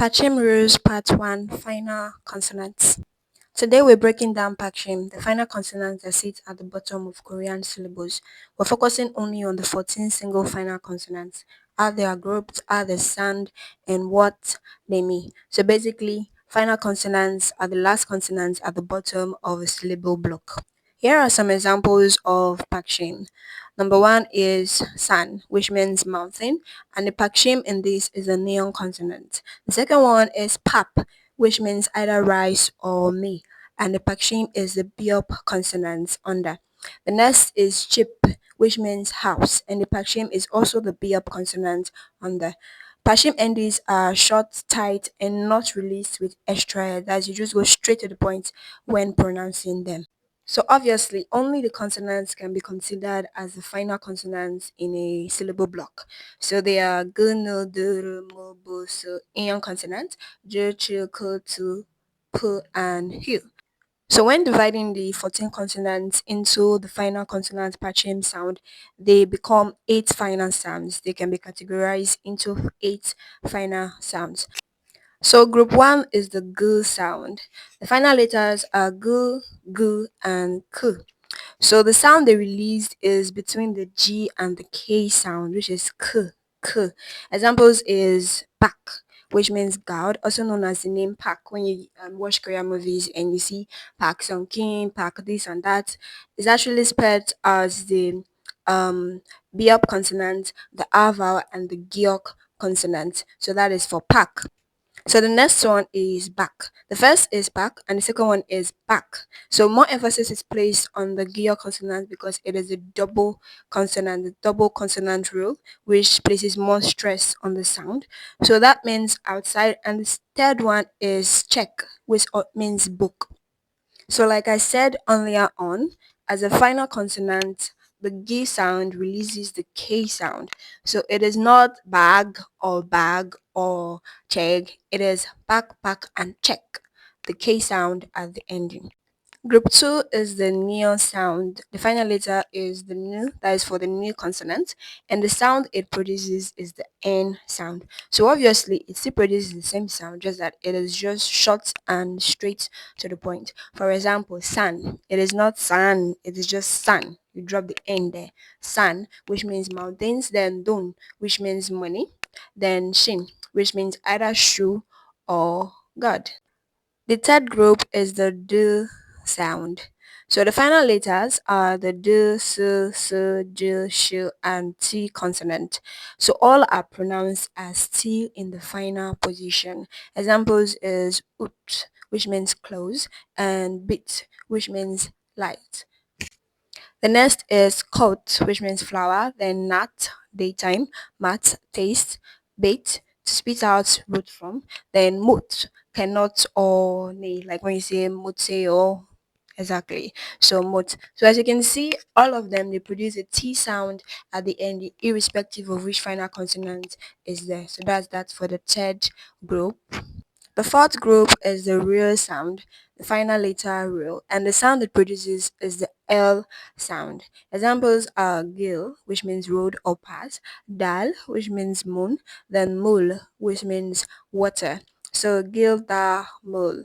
Batchim rules part 1 final consonants. Today we're breaking down batchim, the final consonants that sit at the bottom of Korean syllables. We're focusing only on the 14 single final consonants, how they are grouped, how they sound, and what they mean. So basically, final consonants are the last consonants at the bottom of a syllable block. Here are some examples of Pakshim. Number one is san, which means mountain, and the Pakshim in this is a neon consonant. The second one is pap, which means either rice or me, and the Pakshim is the biop consonant under. The next is chip, which means house, and the Pakshim is also the biop consonant under. Pashim endings are short, tight, and not released with extra head, as you just go straight to the point when pronouncing them. So obviously, only the consonants can be considered as the final consonants in a syllable block. So they are g, n, d, r, m, b, s, ion consonant, j, ch, k, t, p, and h. So when dividing the 14 consonants into the final consonant patching sound, they become 8 final sounds. They can be categorized into 8 final sounds. So group 1 is the g sound. The final letters are g, g, and k. So the sound they released is between the G and the K sound, which is k, k. Examples is pak, which means God, also known as the name Pak. When you watch Korean movies and you see Pak Song King, Pak this and that, it's actually spelled as the biop consonant, the R vowel, and the giok consonant. So that is for Pak. So the next one is back. The first is back and the second one is back. So more emphasis is placed on the gear consonant because it is a double consonant, the double consonant rule, which places more stress on the sound. So that means outside. And the third one is check, which means book. So, like I said earlier on, as a final consonant, the G sound releases the K sound. So it is not bag or check. It is backpack and check. The K sound at the ending. Group 2 is the neon sound. The final letter is the new, that is for the new consonant, and the sound it produces is the N sound. So obviously, it still produces the same sound, just that it is just short and straight to the point. For example, sun. It is not sun, it is just sun. You drop the N there. Sun, which means mountains, then don, which means money, then shin, which means either shoe or God. The third group is the D sound. So the final letters are the D, S, S, J, Sh, and T consonant. So all are pronounced as T in the final position. Examples is ut, which means close, and bit, which means light. The next is coat, which means flower, then nat, daytime, mat, taste, bait, to spit out root from, then mut, cannot or nay, like when you say mutse or exactly. So mut. So as you can see, all of them they produce a T sound at the end, irrespective of which final consonant is there. So that's that for the third group. The fourth group is the real sound, the final letter real, and the sound it produces is the L sound. Examples are gil, which means road or path, dal, which means moon, then mul, which means water. So gil da mul.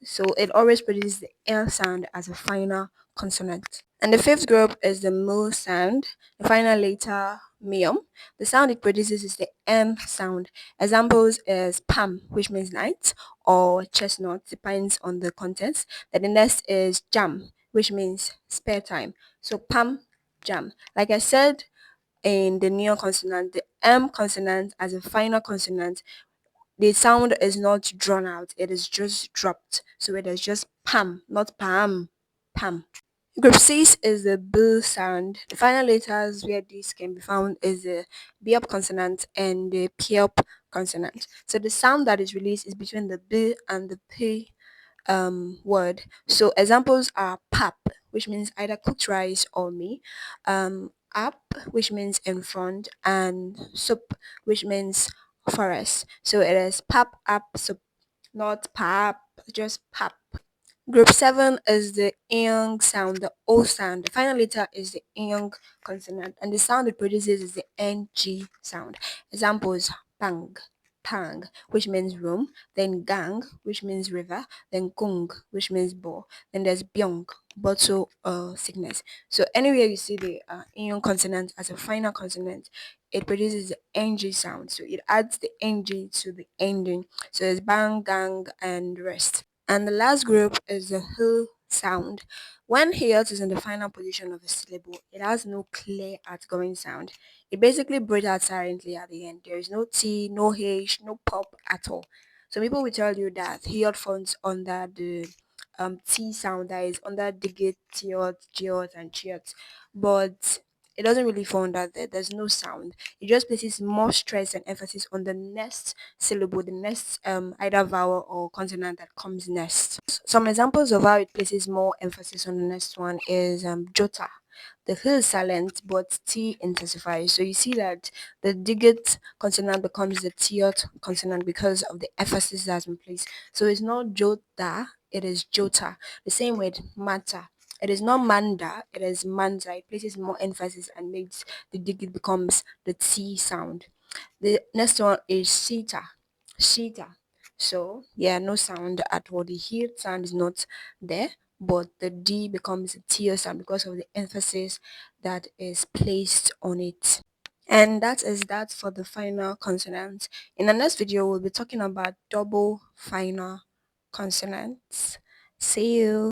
So it always produces the L sound as a final consonant. And the fifth group is the mu sound, the final letter mium. The sound it produces is the M sound. Examples is palm, which means night, or chestnut, depends on the context. Then the next is jam, which means spare time. So palm, jam. Like I said in the neo consonant, the M consonant as a final consonant, the sound is not drawn out, it is just dropped. So it is just pam, not pam, pam. Group 6 is the B sound. The final letters where this can be found is the B-up consonant and the P-up consonant. So the sound that is released is between the B and the P word. So examples are pap, which means either cooked rice or me, up, which means in front, and soup, which means forest. So it is pap up soup, not pap, just pap. Group 7 is the ing sound, the O sound. The final letter is the ing consonant, and the sound it produces is the ng sound. Examples: pang, tang, which means room, then gang, which means river, then kung, which means ball, then there's byung, bottle sickness. So anywhere you see the ion consonant as a final consonant, it produces the ng sound. So it adds the ng to the ending. So it's bang, gang, and rest. And the last group is the h sound. When hilt is in the final position of a syllable, it has no clear outgoing sound. It basically breathes out silently at the end. There is no T, no H, no pop at all. So people will tell you that hilt falls under the T sound, that is under digit, tiot, jiot, and chiot. But it doesn't really fall under there. There's no sound. It just places more stress and emphasis on the next syllable, the next either vowel or consonant that comes next. Some examples of how it places more emphasis on the next one is jota. The h is silent, but t intensifies. So you see that the digit consonant becomes the tiot consonant because of the emphasis that's been placed. So it's not jota, it is jota. The same with mata. It is not manda, it is manza. It places more emphasis and makes the digit becomes the T sound. The next one is sita. Sita. So yeah, no sound at all. The here sound is not there, but the D becomes a T sound because of the emphasis that is placed on it. And that is that for the final consonant. In the next video, we'll be talking about double final consonants. See you.